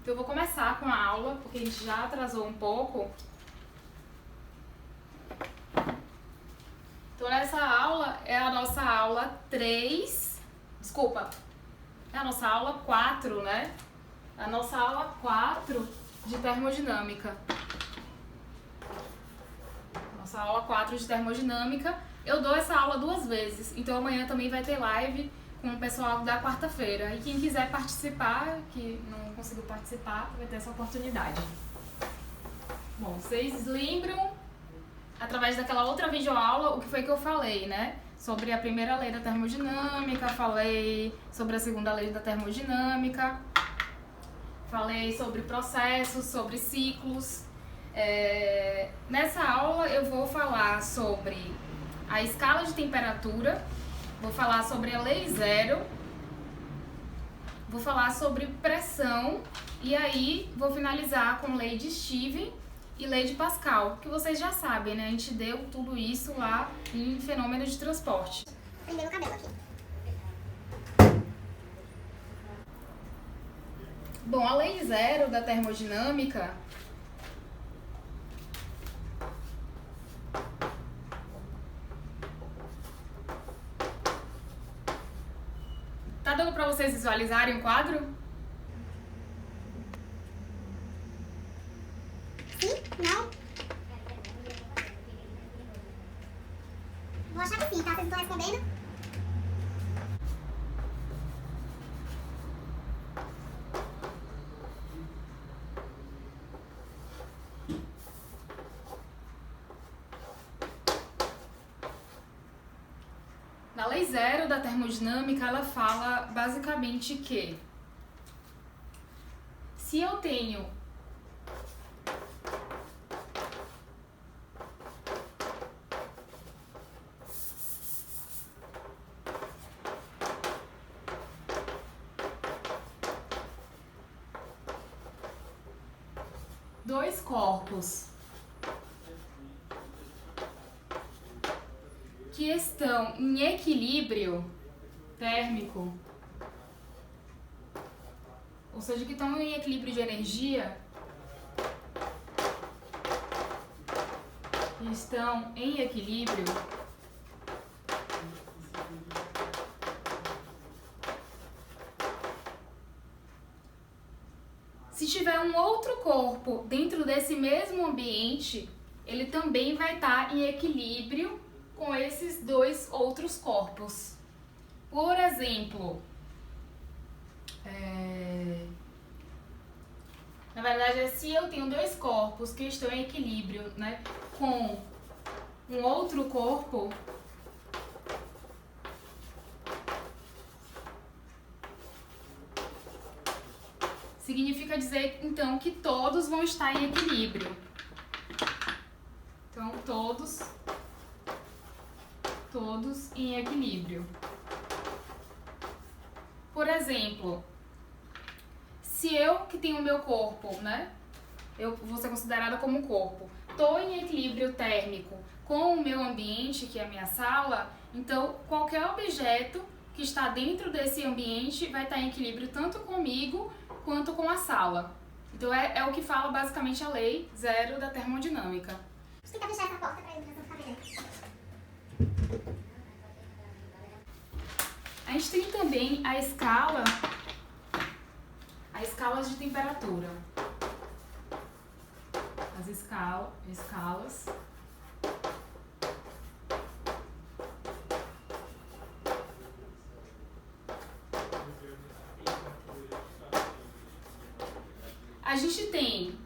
Então eu vou começar com a aula, porque a gente já atrasou um pouco. Então nessa aula é a nossa aula 3, desculpa, é a nossa aula 4, né? A nossa aula 4 de termodinâmica. Nossa aula 4 de termodinâmica. Eu dou essa aula 2 vezes, então amanhã também vai ter live com o pessoal da quarta-feira. E quem quiser participar, que não conseguiu participar, vai ter essa oportunidade. Bom, vocês lembram, através daquela outra videoaula, o que foi que eu falei, né? Sobre a primeira lei da termodinâmica, falei sobre a segunda lei da termodinâmica, falei sobre processos, sobre ciclos. Nessa aula eu vou falar sobre a escala de temperatura, vou falar sobre a lei zero, vou falar sobre pressão e aí vou finalizar com lei de Stevens e lei de Pascal, que vocês já sabem, né? A gente deu tudo isso lá em fenômeno de transporte. Prender meu cabelo aqui. Bom, a lei zero da termodinâmica tá dando para vocês visualizarem o quadro? Sim? Não? Vou achar que sim, tá? Vocês não estão respondendo? Na lei zero da termodinâmica, ela fala basicamente que se eu tenho dois corpos que estão em equilíbrio térmico, ou seja, que estão em equilíbrio de energia, estão em equilíbrio, se tiver um outro corpo dentro desse mesmo ambiente, ele também vai estar em equilíbrio com esses dois outros corpos. Por exemplo, na verdade, se eu tenho dois corpos que estão em equilíbrio, né, com um outro corpo, significa dizer, então, que todos vão estar em equilíbrio. Então, todos em equilíbrio. Por exemplo, se eu que tenho o meu corpo, né, eu vou ser considerada como corpo, estou em equilíbrio térmico com o meu ambiente, que é a minha sala, então qualquer objeto que está dentro desse ambiente vai estar em equilíbrio tanto comigo quanto com a sala. Então é o que fala basicamente a lei zero da termodinâmica. Vou tentar fechar essa porta pra ele não ficar vendo. A gente tem também as escalas de temperatura. As escalas. A gente tem,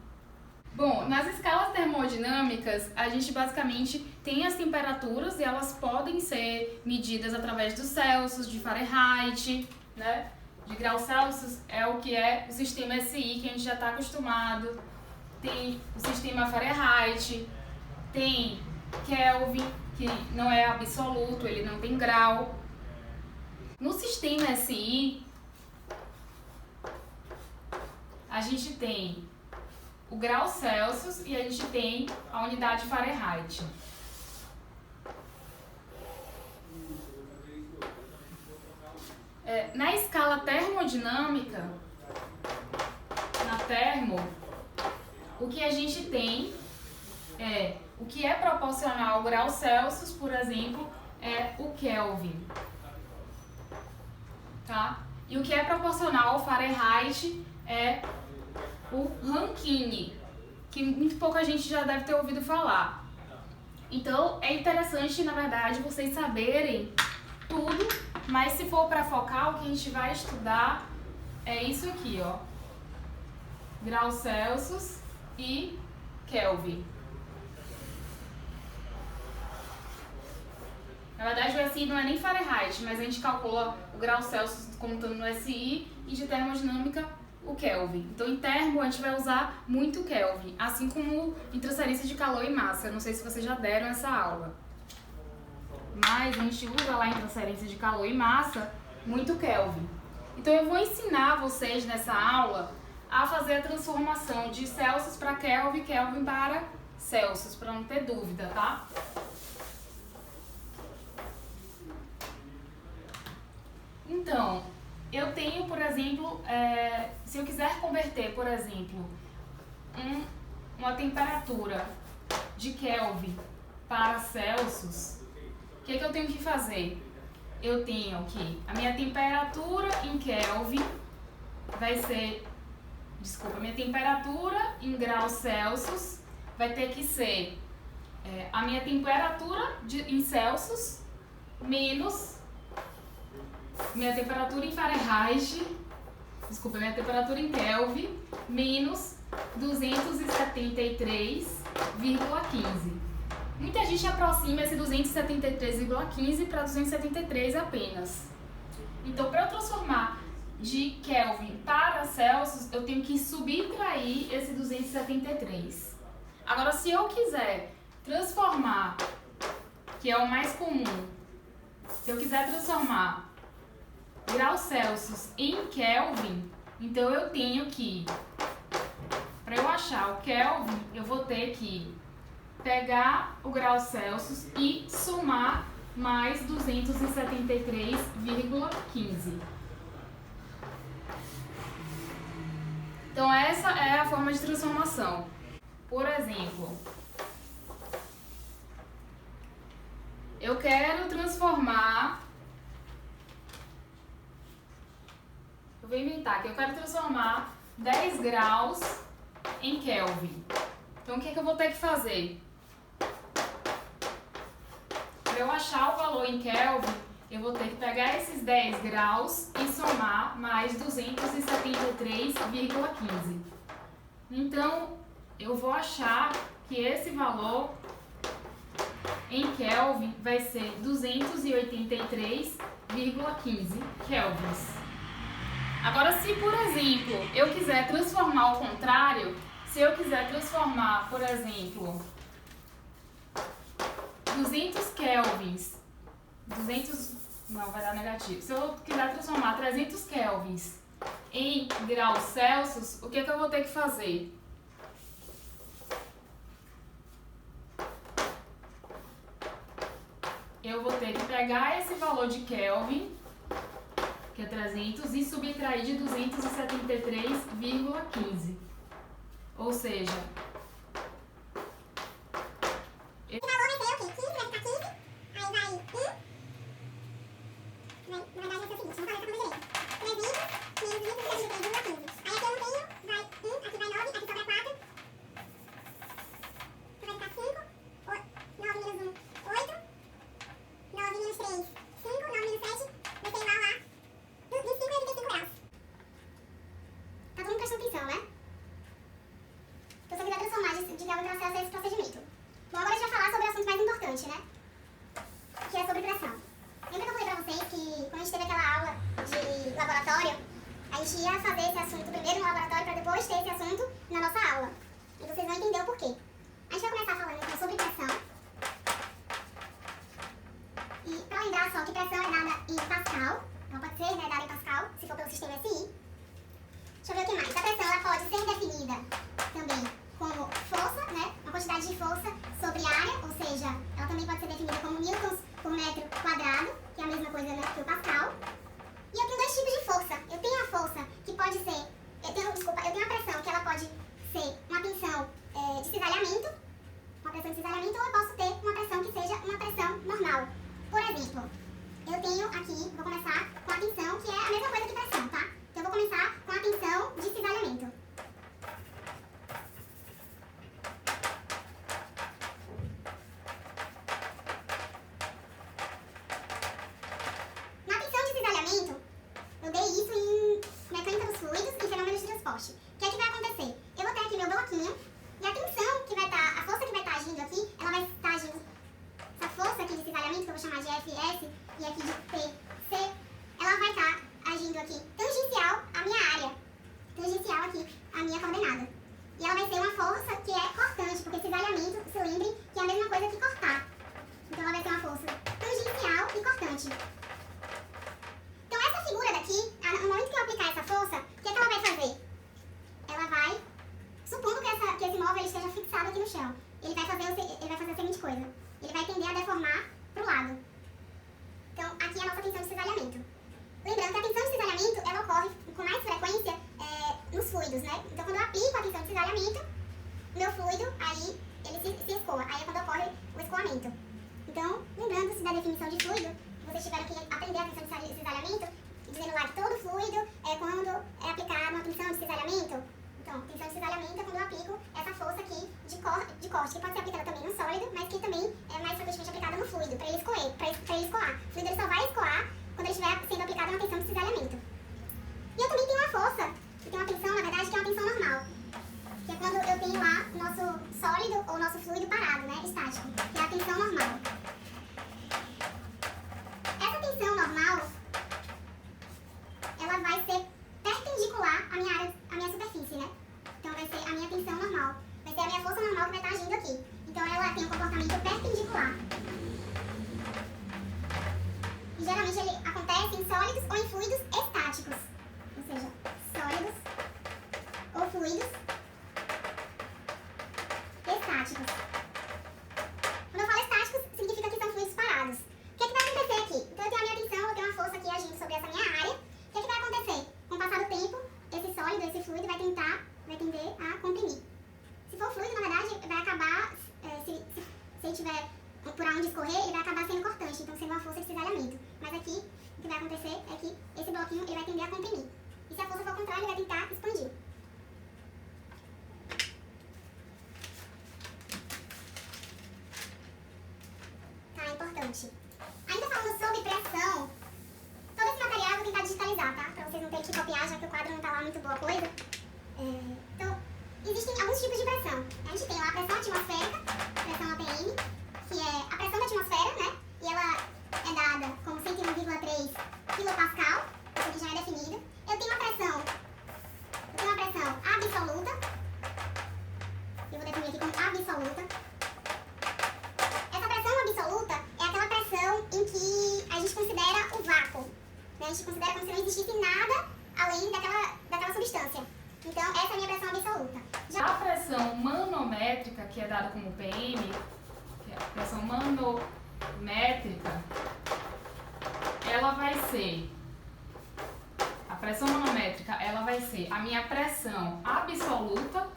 bom, nas escalas termodinâmicas, a gente basicamente tem as temperaturas e elas podem ser medidas através dos Celsius, de Fahrenheit, né? De graus Celsius é o que é o sistema SI, que a gente já está acostumado. Tem o sistema Fahrenheit, tem Kelvin, que não é absoluto, ele não tem grau. No sistema SI, a gente tem o grau Celsius e a gente tem a unidade Fahrenheit. Na escala termodinâmica, na termo, o que a gente tem o que é proporcional ao grau Celsius, por exemplo, é o Kelvin, tá? E o que é proporcional ao Fahrenheit é o Rankine, que muito pouca gente já deve ter ouvido falar. Então, é interessante, na verdade, vocês saberem tudo, mas se for para focar, o que a gente vai estudar é isso aqui, ó. Grau Celsius e Kelvin. Na verdade, o SI não é nem Fahrenheit, mas a gente calcula o grau Celsius contando no SI e de termodinâmica o Kelvin. Então, em termo, a gente vai usar muito o Kelvin, assim como em transferência de calor e massa. Eu não sei se vocês já deram essa aula, mas a gente usa lá em transferência de calor e massa muito Kelvin. Então, eu vou ensinar vocês nessa aula a fazer a transformação de Celsius para Kelvin, Kelvin para Celsius, para não ter dúvida, tá? Então, eu tenho, por exemplo, se eu quiser converter, por exemplo, uma temperatura de Kelvin para Celsius, o que eu tenho que fazer? Eu tenho que a minha temperatura em Kelvin vai ser, minha temperatura em graus Celsius vai ter que ser a minha temperatura em Celsius menos minha temperatura em Fahrenheit, minha temperatura em Kelvin, menos 273,15. Muita gente aproxima esse 273,15 para 273 apenas. Então, para eu transformar de Kelvin para Celsius, eu tenho que subtrair esse 273. Agora, se eu quiser transformar, que é o mais comum, se eu quiser transformar grau Celsius em Kelvin, então eu tenho que, para eu achar o Kelvin, eu vou ter que pegar o grau Celsius e somar mais 273,15. Então essa é a forma de transformação. Por exemplo, eu quero transformar, eu vou inventar aqui, eu quero transformar 10 graus em Kelvin. Então, o que eu vou ter que fazer? Para eu achar o valor em Kelvin, eu vou ter que pegar esses 10 graus e somar mais 273,15. Então, eu vou achar que esse valor em Kelvin vai ser 283,15 kelvins. Agora, se, por exemplo, eu quiser transformar ao contrário, se eu quiser transformar, por exemplo, 200 kelvins, não, vai dar negativo. Se eu quiser transformar 300 kelvins em graus Celsius, o que eu vou ter que fazer? Eu vou ter que pegar esse valor de Kelvin, que é 300, e subtrair de 273,15. Ou seja, esse valor vai ser o quê? 15 vai ficar 15, aí vai 1. Na verdade vai ser o seguinte, vamos fazer essa conta direito. 300 menos 273,15. Aí aqui eu não tenho, vai 1, aqui vai 9, aqui sobra 4. Então vai ficar 5, 9 menos 1, 8. 9 menos 3, 5, 9 menos 7, vai ser igual a 25 a 85 graus. Tá todo mundo prestando atenção, né? Então, se eu quiser transformar de Kelvin para Celsius, é esse procedimento. Bom, agora a gente vai falar sobre o assunto mais importante, né? Que é sobre pressão. Lembra que eu falei pra vocês que quando a gente teve aquela aula de laboratório, a gente ia fazer esse assunto primeiro no laboratório para depois ter esse assunto na nossa aula. E vocês vão entender o porquê. A gente vai começar falando então sobre pressão. E para lembrar só que pressão é dada em Pascal, ela pode ser dada em Pascal, se for pelo sistema SI. Deixa eu ver o que mais. A pressão ela pode ser definida também como força, né? Uma quantidade de força sobre área, ou seja, ela também pode ser definida como newtons por metro quadrado, que é a mesma coisa, né, que o Pascal. E eu tenho dois tipos de força. Eu tenho a força que pode ser, eu tenho a pressão que vai acontecer? Eu vou ter aqui meu bloquinho, e a tensão que vai estar, a força que vai estar agindo aqui, ela vai estar agindo, essa força aqui de cisalhamento, que eu vou chamar de FS, e aqui de PC, ela vai estar agindo aqui tangencial à minha área, tangencial aqui à minha coordenada. E ela vai ser uma força que é cortante, porque cisalhamento, se lembre que é a mesma coisa que cortar. Então ela vai ser uma força tangencial e cortante. Então essa figura daqui, no momento que eu aplicar essa força, o que é que ela vai fazer? Ela vai, supondo que esse móvel esteja fixado aqui no chão, ele vai fazer a seguinte coisa. Ele vai tender a deformar para o lado. Então aqui é a nossa tensão de cisalhamento. Lembrando que a tensão de cisalhamento, ela ocorre com mais frequência nos fluidos, né? Então quando eu aplico a tensão de cisalhamento, meu fluido, aí ele se escoa. Aí é quando ocorre o escoamento. Então, lembrando-se da definição de fluido, vocês tiveram que aprender a tensão de cisalhamento, dizendo lá que todo fluido é quando é aplicado uma tensão de cisalhamento. Então, tensão de cisalhamento é quando eu aplico essa força aqui de corte, que pode ser aplicada também no sólido, mas que também é mais frequentemente aplicada no fluido, para ele escoar. O fluido ele só vai escoar quando ele estiver sendo aplicada uma tensão de cisalhamento. E eu também tenho uma força, que tem uma tensão, na verdade, que é uma tensão normal. Que é quando eu tenho lá o nosso sólido ou o nosso fluido parado, né, estático, que é a tensão normal. Essa tensão normal, ela vai ser perpendicular à minha superfície, né? Então vai ser a minha tensão normal. Vai ser a minha força normal que vai estar agindo aqui. Então ela tem um comportamento perpendicular. E geralmente ele acontece em sólidos ou em fluidos estáticos. Ou seja, sólidos ou fluidos estáticos. Quando eu falo estáticos, significa que são fluidos parados. O que é que vai acontecer aqui? Então eu tenho a minha tensão, eu tenho uma força aqui agindo sobre essa minha área. O que é que vai acontecer? Com o passar do tempo, esse sólido, esse fluido vai tender a comprimir. Se for fluido, na verdade, vai acabar, se ele tiver por onde escorrer, ele vai acabar sendo cortante, então sendo uma força de cisalhamento. Mas aqui, o que vai acontecer é que esse bloquinho ele vai tender a comprimir. E se a força for contrária, ele vai tentar expandir. Tá, importante. Ainda falando sobre pressão, todo esse material eu vou tentar digitalizar, tá? Pra vocês não terem que copiar, já que o quadro não tá lá muito boa coisa. Então, existem alguns tipos de pressão. A gente tem lá a pressão atmosférica, pressão APM, que é a pressão da atmosfera, né? E ela é dada como 101,3 kPa, isso aqui já é definido. Eu tenho uma pressão absoluta. Eu vou definir aqui como absoluta. Essa pressão absoluta é aquela pressão em que a gente considera o vácuo. Né? A gente considera como se não existisse nada além daquela substância. Então, essa é a minha pressão absoluta. A pressão manométrica, que é dada como PM, que é a pressão manométrica, ela vai ser, a pressão manométrica, ela vai ser a minha pressão absoluta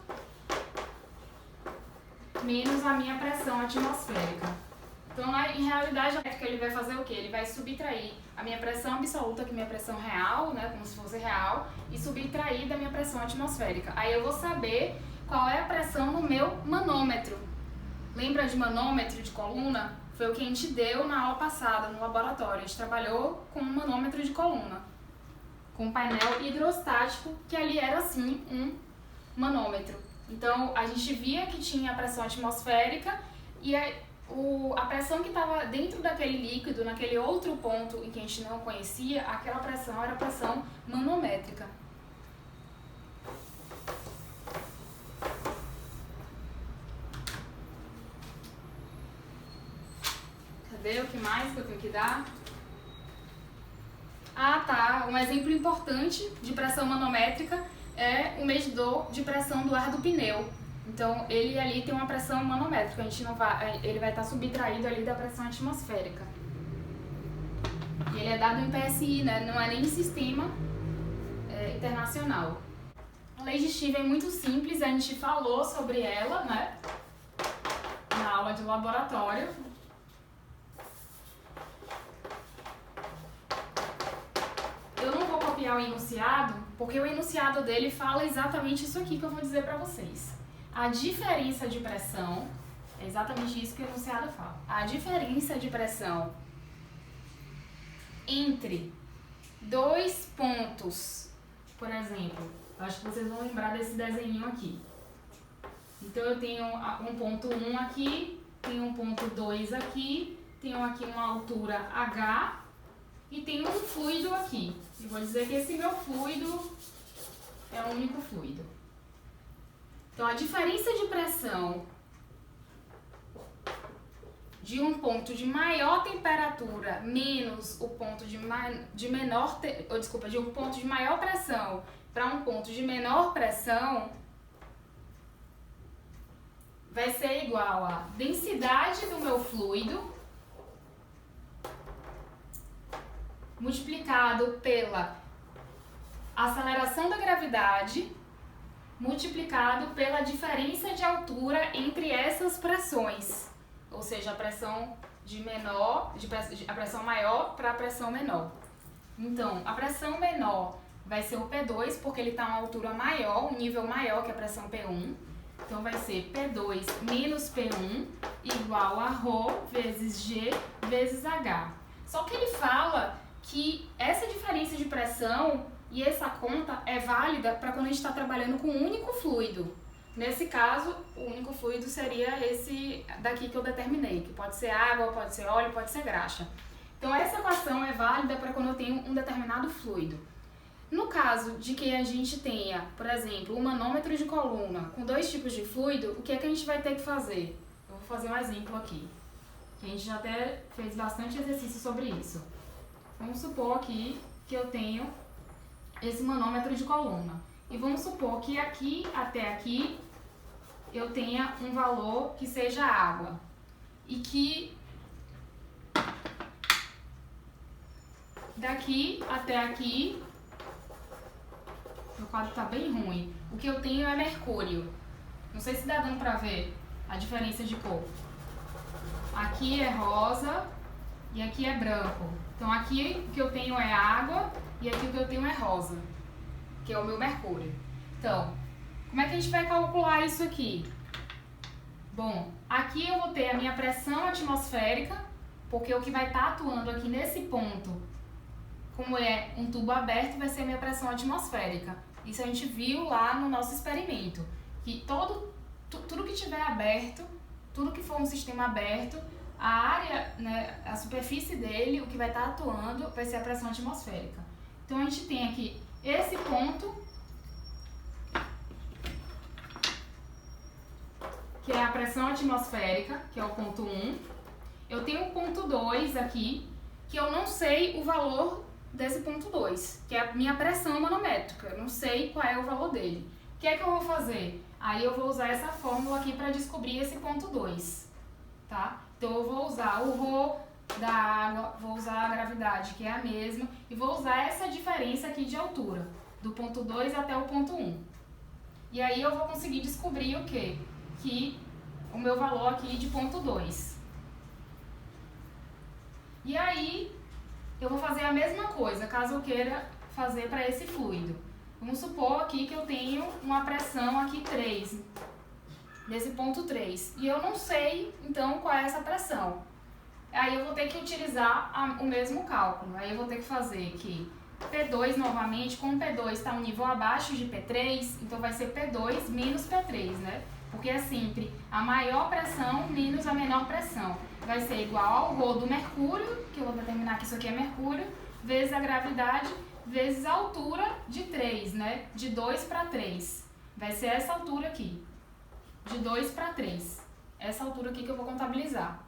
menos a minha pressão atmosférica. Então, em realidade, ele vai fazer o quê? Ele vai subtrair a minha pressão absoluta, que é minha pressão real, né, como se fosse real, e subtrair da minha pressão atmosférica. Aí eu vou saber qual é a pressão no meu manômetro. Lembra de manômetro de coluna? Foi o que a gente deu na aula passada, no laboratório. A gente trabalhou com um manômetro de coluna, com um painel hidrostático, que ali era, assim, um manômetro. Então, a gente via que tinha a pressão atmosférica e a pressão que estava dentro daquele líquido, naquele outro ponto em que a gente não conhecia, aquela pressão era a pressão manométrica. Cadê o que mais que eu tenho que dar? Ah, tá. Um exemplo importante de pressão manométrica é o medidor de pressão do ar do pneu. Então, ele ali tem uma pressão manométrica, ele vai estar subtraído ali da pressão atmosférica. E ele é dado em PSI, né? Não é nem em sistema internacional. A lei de Stevens é muito simples, a gente falou sobre ela, né? Na aula de laboratório. Eu não vou copiar o enunciado, porque o enunciado dele fala exatamente isso aqui que eu vou dizer para vocês. A diferença de pressão, é exatamente isso que o enunciado fala. A diferença de pressão entre dois pontos, por exemplo, Acho que vocês vão lembrar desse desenho aqui. Então eu tenho um ponto 1 aqui, tenho um ponto 2 aqui, tenho aqui uma altura H e tenho um fluido aqui. Eu vou dizer que esse meu fluido é o único fluido. Então a diferença de pressão de um ponto de maior temperatura menos o ponto de um ponto de maior pressão para um ponto de menor pressão vai ser igual a densidade do meu fluido multiplicado pela aceleração da gravidade multiplicado pela diferença de altura entre essas pressões, ou seja, a pressão a pressão maior para a pressão menor. Então, a pressão menor vai ser o P2, porque ele está a uma altura maior, um nível maior que a pressão P1. Então, vai ser P2 menos P1 igual a ρ vezes G vezes H. Só que ele fala que essa diferença de pressão e essa conta é válida para quando a gente está trabalhando com um único fluido. Nesse caso, o único fluido seria esse daqui que eu determinei, que pode ser água, pode ser óleo, pode ser graxa. Então, essa equação é válida para quando eu tenho um determinado fluido. No caso de que a gente tenha, por exemplo, um manômetro de coluna com dois tipos de fluido, o que é que a gente vai ter que fazer? Eu vou fazer um exemplo aqui, que a gente já até fez bastante exercício sobre isso. Vamos supor aqui que eu tenho esse manômetro de coluna. E vamos supor que aqui até aqui eu tenha um valor que seja água. E que daqui até aqui, meu quadro está bem ruim, o que eu tenho é mercúrio. Não sei se dá dando para ver a diferença de cor. Aqui é rosa e aqui é branco. Então aqui o que eu tenho é água e aqui o que eu tenho é rosa, que é o meu mercúrio. Então, como é que a gente vai calcular isso aqui? Bom, aqui eu vou ter a minha pressão atmosférica, porque o que vai estar atuando aqui nesse ponto, como é um tubo aberto, vai ser a minha pressão atmosférica. Isso a gente viu lá no nosso experimento, que tudo que tiver aberto, tudo que for um sistema aberto, a área, né, a superfície dele, o que vai estar atuando, vai ser a pressão atmosférica. Então, a gente tem aqui esse ponto, que é a pressão atmosférica, que é o ponto 1. Eu tenho o ponto 2 aqui, que eu não sei o valor desse ponto 2, que é a minha pressão manométrica. Eu não sei qual é o valor dele. O que é que eu vou fazer? Aí eu vou usar essa fórmula aqui para descobrir esse ponto 2, tá? Então, eu vou usar o ρ da água, vou usar a gravidade, que é a mesma, e vou usar essa diferença aqui de altura, do ponto 2 até o ponto 1. E aí eu vou conseguir descobrir o quê? Que o meu valor aqui de ponto 2. E aí, eu vou fazer a mesma coisa, caso eu queira fazer para esse fluido. Vamos supor aqui que eu tenho uma pressão aqui 3, nesse ponto 3. E eu não sei, então, qual é essa pressão. Aí eu vou ter que utilizar o mesmo cálculo. Aí eu vou ter que fazer que P2 novamente, como P2 está um nível abaixo de P3, então vai ser P2 menos P3, né? Porque é sempre a maior pressão menos a menor pressão. Vai ser igual ao ρ do mercúrio, que eu vou determinar que isso aqui é mercúrio, vezes a gravidade, vezes a altura de 3, né? De 2 para 3. Vai ser essa altura aqui. De 2 para 3. Essa altura aqui que eu vou contabilizar.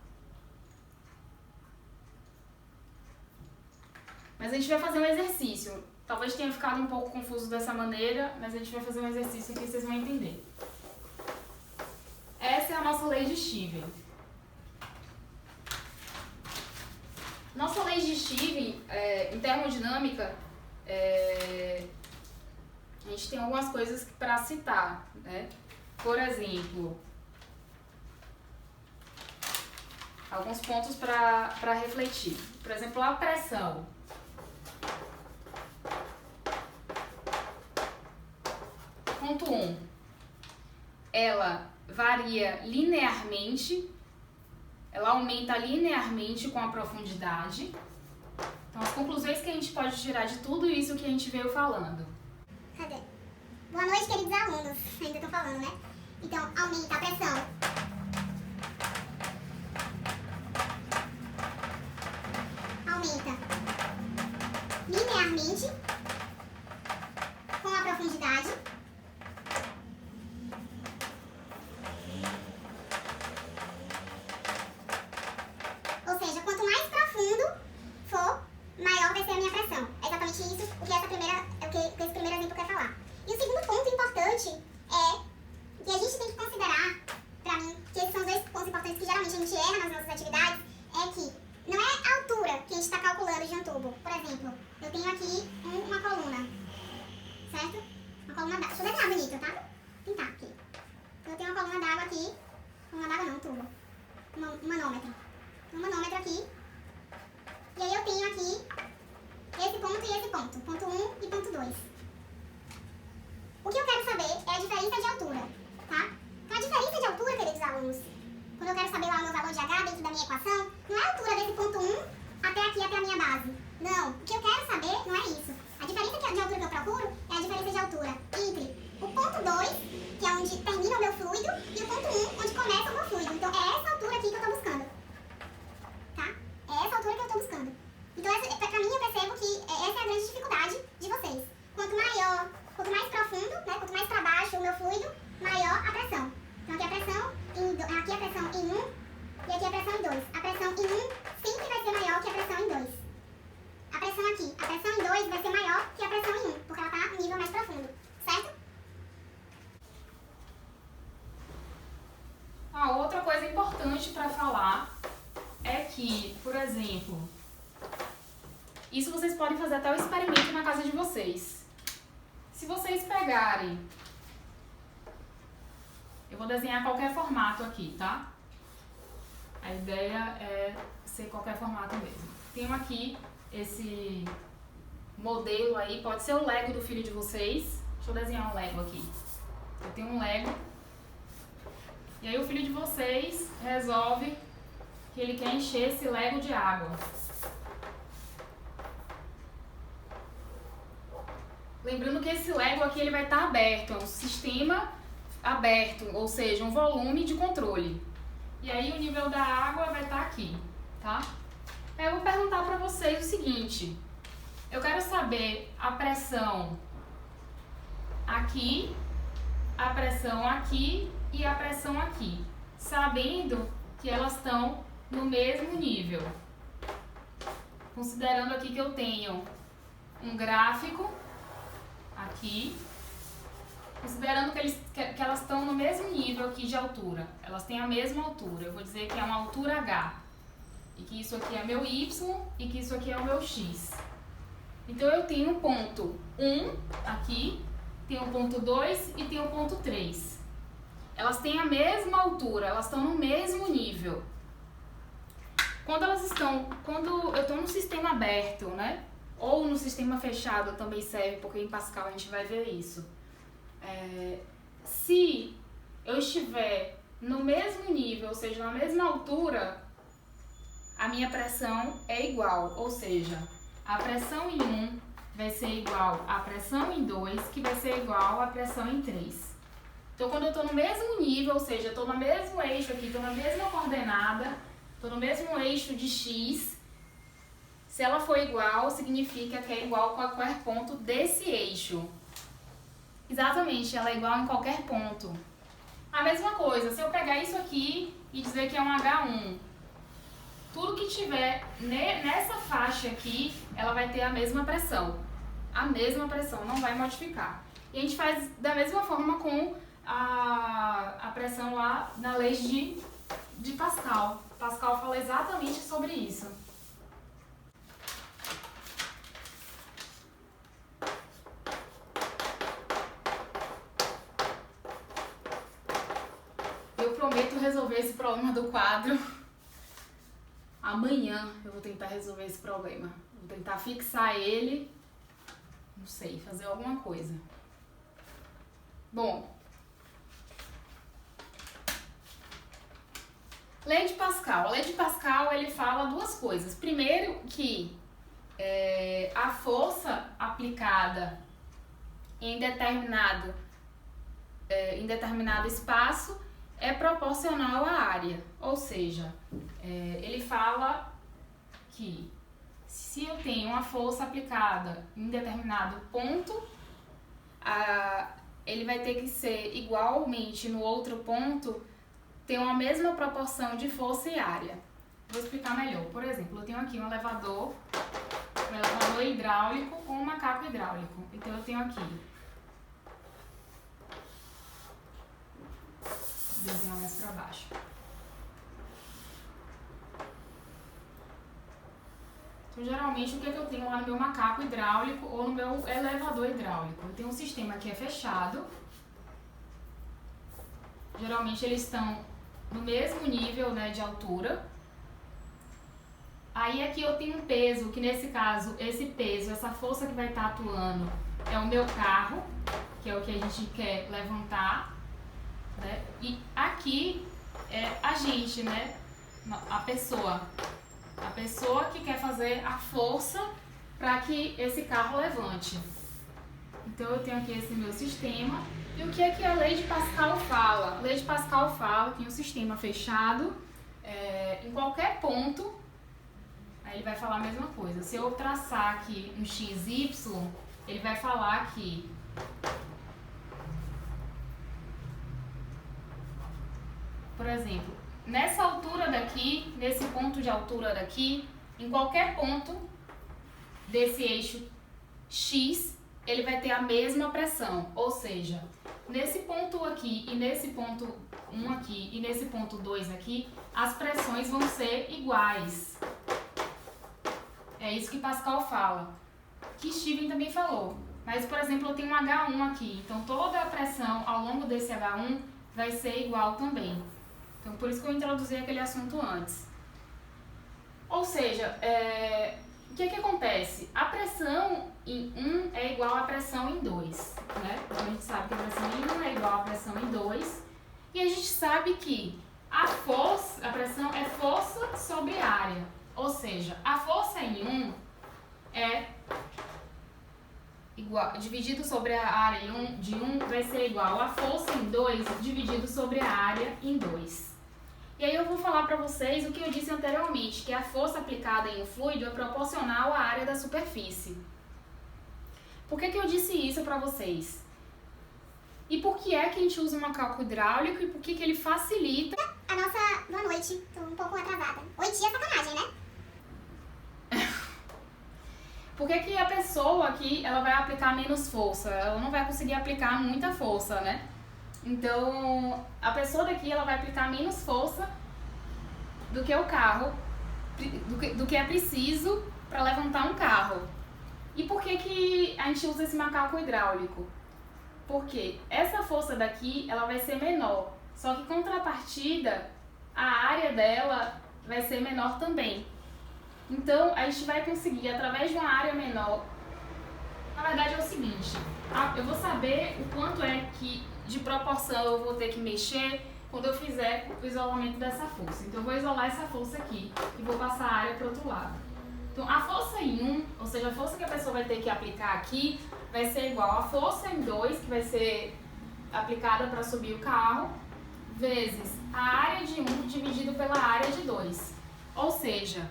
Mas a gente vai fazer um exercício. Talvez tenha ficado um pouco confuso dessa maneira, mas a gente vai fazer um exercício que vocês vão entender. Essa é a nossa lei de Stevens. Nossa lei de Stevens, em termodinâmica, a gente tem algumas coisas para citar, né? Por exemplo, alguns pontos para refletir. Por exemplo, a pressão. Ponto 1. Ela varia linearmente, ela aumenta linearmente com a profundidade. Então, as conclusões que a gente pode tirar de tudo isso que a gente veio falando. Cadê? Boa noite, queridos alunos. Ainda tô falando, né? Então, aumenta a pressão. Aumenta linearmente com a profundidade. Ou seja, quanto mais profundo for, maior vai ser a minha pressão. É exatamente isso o que esse primeiro exemplo quer falar. E o segundo ponto importante é que a gente tem que considerar, pra mim, que esses são os dois pontos importantes que geralmente a gente erra nas nossas atividades, é que não é a altura que a gente está calculando de um tubo. Por exemplo, eu tenho aqui uma coluna, certo? Uma coluna d'água. Deixa eu desenhar bonito, tá? Pintar aqui. Então eu tenho uma coluna d'água aqui. Coluna d'água não, um tubo. Um manômetro. Um manômetro aqui. E aí eu tenho aqui esse ponto e esse ponto. Ponto 1 e ponto 2. O que eu quero saber é a diferença de altura, tá? Então a diferença de altura, queridos alunos, quando eu quero saber lá o meu valor de H dentro da minha equação, não é a altura desse ponto 1 até aqui, até a minha base. Não, o que eu quero saber não é isso. A diferença de altura que eu procuro é a diferença de altura entre o ponto 2, que é onde termina o meu fluido, e o ponto 1, onde começa o meu fluido. Então é essa altura aqui que eu estou buscando. Tá? É essa altura que eu estou buscando. Então, pra mim, eu percebo que essa é a grande dificuldade de vocês. Quanto mais profundo, né, quanto mais para baixo o meu fluido, maior a pressão. Então aqui a pressão em 1 e aqui a pressão em 2. A pressão em 1 sempre vai ser maior que a pressão em 2. A pressão aqui, a pressão em 2 vai ser maior que a pressão em 1, porque ela está no nível mais profundo, certo? A outra coisa importante para falar é que, por exemplo, isso vocês podem fazer até o experimento na casa de vocês. Se vocês pegarem, eu vou desenhar qualquer formato aqui, tá? A ideia é ser qualquer formato mesmo. Tenho aqui esse modelo aí, pode ser o Lego do filho de vocês. Deixa eu desenhar um Lego aqui. Eu tenho um Lego. E aí o filho de vocês resolve que ele quer encher esse Lego de água. Lembrando que esse Lego aqui ele vai estar aberto, é um sistema aberto, ou seja, um volume de controle. E aí o nível da água vai estar aqui, tá? Aí eu vou perguntar para vocês o seguinte: eu quero saber a pressão aqui, a pressão aqui e a pressão aqui, sabendo que elas estão no mesmo nível. Considerando aqui que eu tenho um gráfico aqui, considerando que elas estão no mesmo nível aqui de altura, elas têm a mesma altura, eu vou dizer que é uma altura H, e que isso aqui é meu Y e que isso aqui é o meu X. Então eu tenho um ponto 1 aqui, tenho um ponto 2 e tenho um ponto 3. Elas têm a mesma altura, elas estão no mesmo nível. Quando eu estou no sistema aberto, né? Ou no sistema fechado também serve, porque em Pascal a gente vai ver isso. Se eu estiver no mesmo nível, ou seja, na mesma altura, a minha pressão é igual, ou seja, a pressão em 1 vai ser igual à pressão em 2, que vai ser igual à pressão em 3. Então, quando eu estou no mesmo nível, ou seja, estou no mesmo eixo aqui, estou na mesma coordenada, estou no mesmo eixo de X, se ela for igual, significa que é igual a qualquer ponto desse eixo. Exatamente, ela é igual em qualquer ponto. A mesma coisa, se eu pegar isso aqui e dizer que é um H1, tudo que tiver nessa faixa aqui, ela vai ter a mesma pressão. A mesma pressão, não vai modificar. E a gente faz da mesma forma com a pressão lá na lei de Pascal. Pascal fala exatamente sobre isso. Eu prometo resolver esse problema do quadro. Amanhã eu vou tentar resolver esse problema. Vou tentar fixar ele, não sei, fazer alguma coisa. Bom, lei de Pascal. A lei de Pascal, ele fala duas coisas. Primeiro que a força aplicada em determinado espaço é proporcional à área. Ou seja, ele fala que se eu tenho uma força aplicada em determinado ponto, ele vai ter que ser igualmente no outro ponto, ter uma mesma proporção de força e área. Vou explicar melhor. Por exemplo, eu tenho aqui um elevador hidráulico com um macaco hidráulico. Então eu tenho aqui, vou desenhar mais para baixo. Então, geralmente, o que eu tenho lá no meu macaco hidráulico ou no meu elevador hidráulico? Eu tenho um sistema que é fechado. Geralmente, eles estão no mesmo nível, né, de altura. Aí, aqui eu tenho um peso, que nesse caso, esse peso, essa força que vai estar atuando é o meu carro, que é o que a gente quer levantar, né? E aqui é a gente, né, a pessoa que quer fazer a força para que esse carro levante. Então eu tenho aqui esse meu sistema. E o que é que a lei de Pascal fala? A lei de Pascal fala que um sistema fechado, em qualquer ponto, aí ele vai falar a mesma coisa. Se eu traçar aqui um XY, ele vai falar que por exemplo, nessa altura daqui, nesse ponto de altura daqui, em qualquer ponto desse eixo X, ele vai ter a mesma pressão. Ou seja, nesse ponto aqui e nesse ponto 1 aqui e nesse ponto 2 aqui, as pressões vão ser iguais. É isso que Pascal fala. Que Steven também falou. Mas, por exemplo, eu tenho um H1 aqui. Então, toda a pressão ao longo desse H1 vai ser igual também. Então, por isso que eu introduzi aquele assunto antes. Ou seja, o que acontece? A pressão em 1 é igual à pressão em 2, né? Então, a gente sabe que a pressão em 1 é igual à pressão em 2. E a gente sabe que a pressão é força sobre área. Ou seja, a força em 1 é igual, dividido sobre a área de 1 vai ser igual a força em 2 dividido sobre a área em 2. E aí eu vou falar para vocês o que eu disse anteriormente, que a força aplicada em um fluido é proporcional à área da superfície. Por que eu disse isso para vocês? E por que é que a gente usa um macaco hidráulico e por que ele facilita a nossa boa noite? Tô um pouco atrasada. 8 dias é sacanagem, né? Por que a pessoa aqui ela vai aplicar menos força? Ela não vai conseguir aplicar muita força, né? Então, a pessoa daqui ela vai aplicar menos força do que o carro, do que é preciso para levantar um carro. E por que a gente usa esse macaco hidráulico? Porque essa força daqui ela vai ser menor, só que contrapartida, a área dela vai ser menor também. Então, a gente vai conseguir, através de uma área menor, na verdade é o seguinte, eu vou saber o quanto é que de proporção eu vou ter que mexer quando eu fizer o isolamento dessa força. Então, eu vou isolar essa força aqui e vou passar a área para o outro lado. Então, a força em 1, ou seja, a força que a pessoa vai ter que aplicar aqui, vai ser igual a força em 2, que vai ser aplicada para subir o carro, vezes a área de 1 dividido pela área de 2. Ou seja,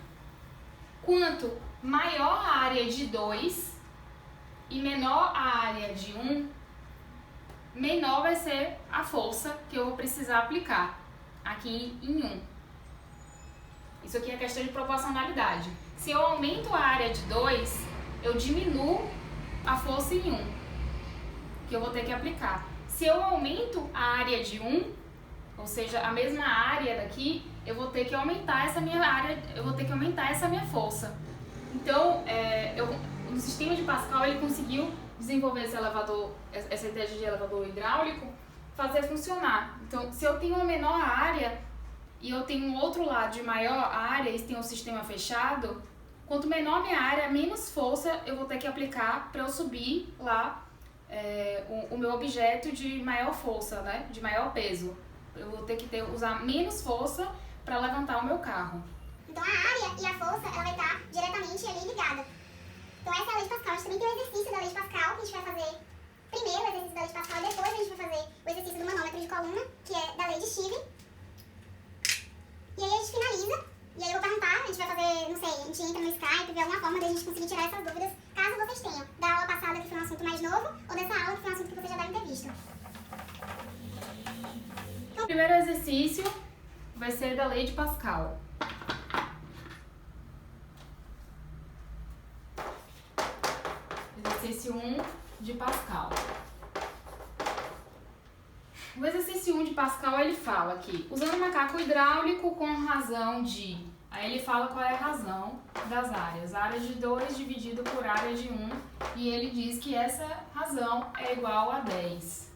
quanto maior a área de 2 e menor a área de 1, menor vai ser a força que eu vou precisar aplicar aqui em 1. Isso aqui é questão de proporcionalidade. Se eu aumento a área de 2, eu diminuo a força em 1, que eu vou ter que aplicar. Se eu aumento a área de 1, ou seja, a mesma área daqui, eu vou ter que aumentar essa minha área, eu vou ter que aumentar essa minha força. Então, no sistema de Pascal, ele conseguiu desenvolver essa ideia de elevador hidráulico, fazer funcionar. Então, se eu tenho uma menor área e eu tenho um outro lado de maior área e tem um sistema fechado, quanto menor minha área, menos força eu vou ter que aplicar para eu subir lá o meu objeto de maior força, né? De maior peso. Eu vou ter que usar menos força para levantar o meu carro. Então a área e a força ela vai estar diretamente ali ligada. Então essa é a lei de Pascal. A gente também tem um exercício da lei de Pascal que a gente vai fazer primeiro o exercício da lei de Pascal e depois a gente vai fazer o exercício do manômetro de coluna, que é da lei de Stevens. E aí a gente finaliza, e aí eu vou perguntar, a gente vai fazer, não sei, a gente entra no Skype, ver alguma forma da gente conseguir tirar essas dúvidas, caso vocês tenham, da aula passada que foi um assunto mais novo, ou dessa aula que foi um assunto que vocês já devem ter visto. O primeiro exercício vai ser da lei de Pascal. Exercício 1 de Pascal. O exercício 1 de Pascal, ele fala aqui, usando macaco hidráulico com razão de... Aí ele fala qual é a razão das áreas. Área de 2 dividido por área de 1. E ele diz que essa razão é igual a 10.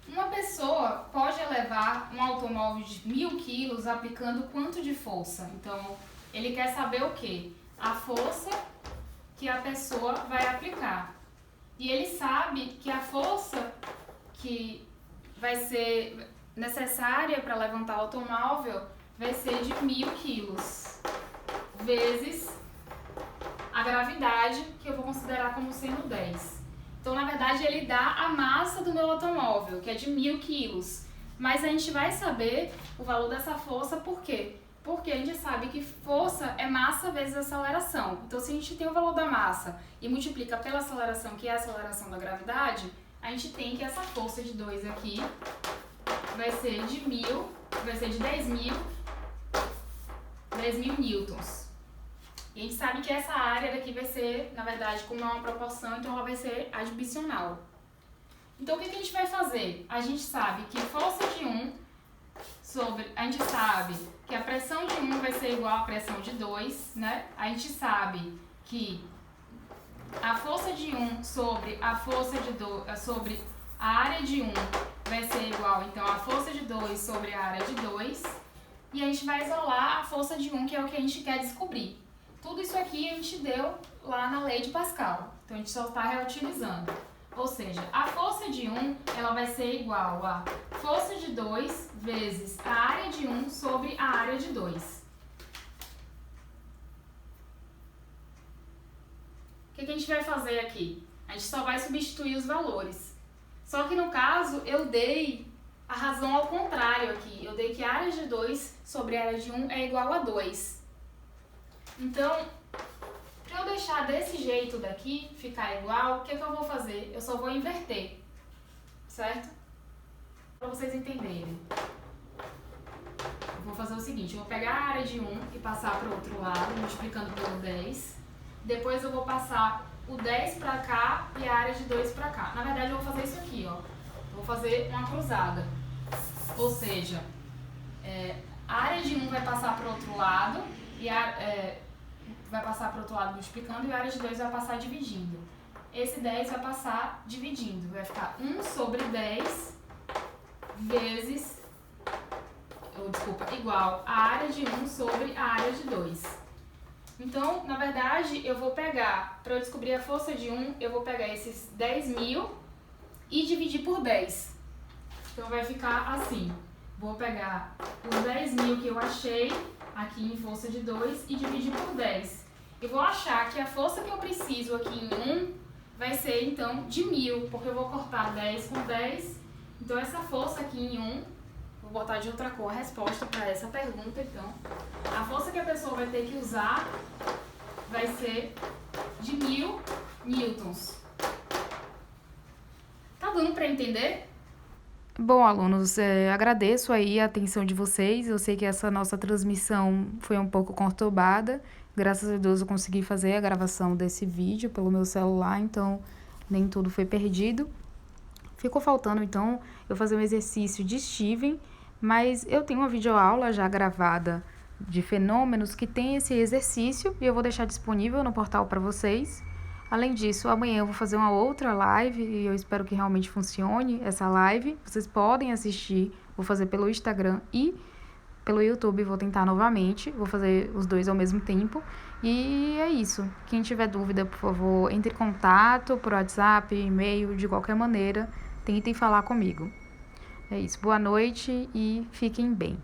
Uma pessoa pode elevar um automóvel de 1000 quilos aplicando quanto de força? Então, ele quer saber o quê? A força que a pessoa vai aplicar. E ele sabe que a força que vai ser necessária para levantar o automóvel vai ser de 1000 quilos, vezes a gravidade, que eu vou considerar como sendo 10. Então, na verdade, ele dá a massa do meu automóvel, que é de 1000 quilos. Mas a gente vai saber o valor dessa força por quê? Porque a gente sabe que força é massa vezes aceleração. Então, se a gente tem o valor da massa e multiplica pela aceleração, que é a aceleração da gravidade, a gente tem que essa força de 2 aqui vai ser de 10.000 newtons. E a gente sabe que essa área daqui vai ser, na verdade, como é uma proporção, então ela vai ser adicional. Então, o que a gente vai fazer? A gente sabe que força de 1 sobre... A gente sabe que a pressão de 1 vai ser igual à pressão de 2, né? A gente sabe que a força de 1 sobre a força de 2, sobre a área de 1 vai ser igual, então, a força de 2 sobre a área de 2. E a gente vai isolar a força de 1, que é o que a gente quer descobrir. Tudo isso aqui a gente deu lá na lei de Pascal. Então, a gente só está reutilizando. Ou seja, a força de 1 ela vai ser igual a força de 2 vezes a área de 1 sobre a área de 2. O que a gente vai fazer aqui? A gente só vai substituir os valores. Só que no caso, eu dei a razão ao contrário aqui. Eu dei que a área de 2 sobre a área de 1 é igual a 2. Então, para eu deixar desse jeito daqui, ficar igual, o que eu vou fazer? Eu só vou inverter, certo? Para vocês entenderem. Eu vou fazer o seguinte, eu vou pegar a área de 1 e passar para o outro lado, multiplicando pelo 10. Depois eu vou passar o 10 para cá e a área de 2 para cá. Na verdade, eu vou fazer isso aqui, ó. Eu vou fazer uma cruzada. Ou seja, a área de 1 vai passar para o outro lado e vai passar para o outro lado multiplicando e a área de 2 vai passar dividindo. Esse 10 vai passar dividindo. Vai ficar 1 sobre 10 vezes, igual a área de 1 sobre a área de 2. Então, na verdade, eu vou pegar, para eu descobrir a força de 1, eu vou pegar esses 10.000 e dividir por 10. Então, vai ficar assim. Vou pegar os 10.000 que eu achei aqui em força de 2 e dividir por 10. Eu vou achar que a força que eu preciso aqui em 1 vai ser, então, de 1000, porque eu vou cortar 10 com 10. Então, essa força aqui em 1, vou botar de outra cor a resposta para essa pergunta, então. A força que a pessoa vai ter que usar vai ser de 1000 newtons. Tá dando para entender? Bom, alunos, agradeço aí a atenção de vocês. Eu sei que essa nossa transmissão foi um pouco conturbada. Graças a Deus eu consegui fazer a gravação desse vídeo pelo meu celular, então nem tudo foi perdido. Ficou faltando, então, eu fazer um exercício de Stevens, mas eu tenho uma videoaula já gravada de fenômenos que tem esse exercício e eu vou deixar disponível no portal para vocês. Além disso, amanhã eu vou fazer uma outra live e eu espero que realmente funcione essa live. Vocês podem assistir, vou fazer pelo Instagram e pelo YouTube, vou tentar novamente, vou fazer os dois ao mesmo tempo. E é isso. Quem tiver dúvida, por favor, entre em contato por WhatsApp, e-mail, de qualquer maneira, tentem falar comigo. É isso. Boa noite e fiquem bem.